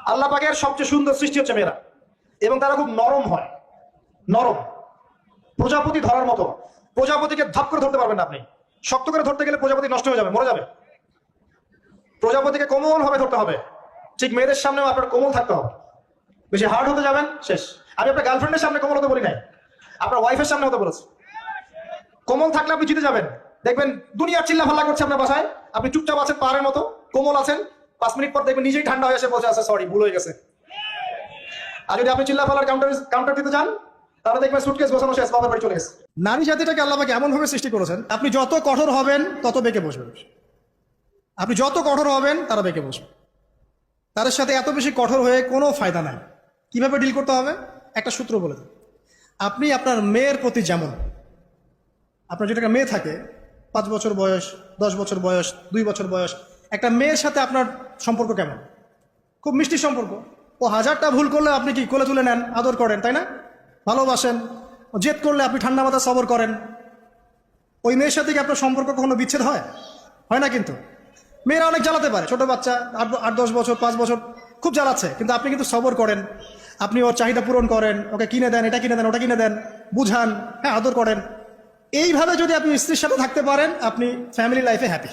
আল্লাহ পাকের সবচেয়ে সুন্দর সৃষ্টি হচ্ছে মেয়েরা, এবং তারা খুব নরম হয়, নরম, প্রজাপতি ধরার মতো। প্রজাপতিকে ধাপ করে ধরতে পারবেন না আপনি, শক্ত করে ধরতে গেলে প্রজাপতি নষ্ট হয়ে যাবে, মরে যাবে। প্রজাপতিকে কোমল ভাবে ধরতে হবে, ঠিক মেয়েদের সামনেও আপনার কোমল থাকতে হবে। বেশি হার্ড হতে যাবেন, শেষ। আমি আপনার গার্লফ্রেন্ডের সামনে কোমল হতে বলি নাই, আপনার ওয়াইফের সামনে হতে বলেছি। কোমল থাকলে আপনি জিতে যাবেন। দেখবেন দুনিয়ার চিল্লা ফাল্লা করছে আপনার বাসায়, আপনি চুপচাপ আছেন, পাহাড়ের মতো কোমল আছেন, 5 মিনিট পর দেখবেন নিজেই ঠান্ডা হয়ে এসে বলছে আচ্ছা সরি, ভুল হয়ে গেছে। আর যদি আপনি চিল্লা ফাল্লার কাউন্টার দিতে চান, তাহলে দেখবেন সুটকেস গোছানো শেষ, বাবার বাড়ি চলে গেছে। নারী জাতিটাকে আল্লাহ পাক এমন ভাবে সৃষ্টি করেছেন, আপনি যত কঠোর হবেন তত বেঁকে বসবেন। আপনি যত কঠোর হবেন তারা বেঁকে বসবে। তাদের সাথে এত বেশি কঠোর হয়ে কোনো ফায়দা নাই। কিভাবে ডিল করতে হবে একটা সূত্র বলে দেন। আপনি আপনার মেয়ের প্রতি যেমন, আপনার যেটা মেয়ে থাকে 5 বছর বয়স, 10 বছর বয়স, 2 বছর বয়স, একটা মেয়ের সাথে আপনার সম্পর্ক কেমন? খুব মিষ্টি সম্পর্ক। ও 1000টা ভুল করলে আপনি কি কোলে তুলে নেন, আদর করেন, তাই না? ভালোবাসেন। ও জেদ করলে আপনি ঠান্ডা মাথা সবর করেন। ওই মেয়ের সাথে কি আপনার সম্পর্ক কখনো বিচ্ছেদ হয়? হয় না। কিন্তু মেয়েরা অনেক জ্বালাতে পারে, ছোট বাচ্চা 8-10 বছর, 5 বছর খুব জ্বালাচ্ছে, কিন্তু আপনি কিন্তু সবর করেন, আপনি ওর চাহিদা পূরণ করেন, ওকে কিনে দেন, এটা কিনে দেন, ওটা কিনে দেন, বুঝান, হ্যাঁ, আদর করেন। এইভাবে যদি আপনি স্ত্রীর সাথে থাকতে পারেন, আপনি ফ্যামিলি লাইফে হ্যাপি।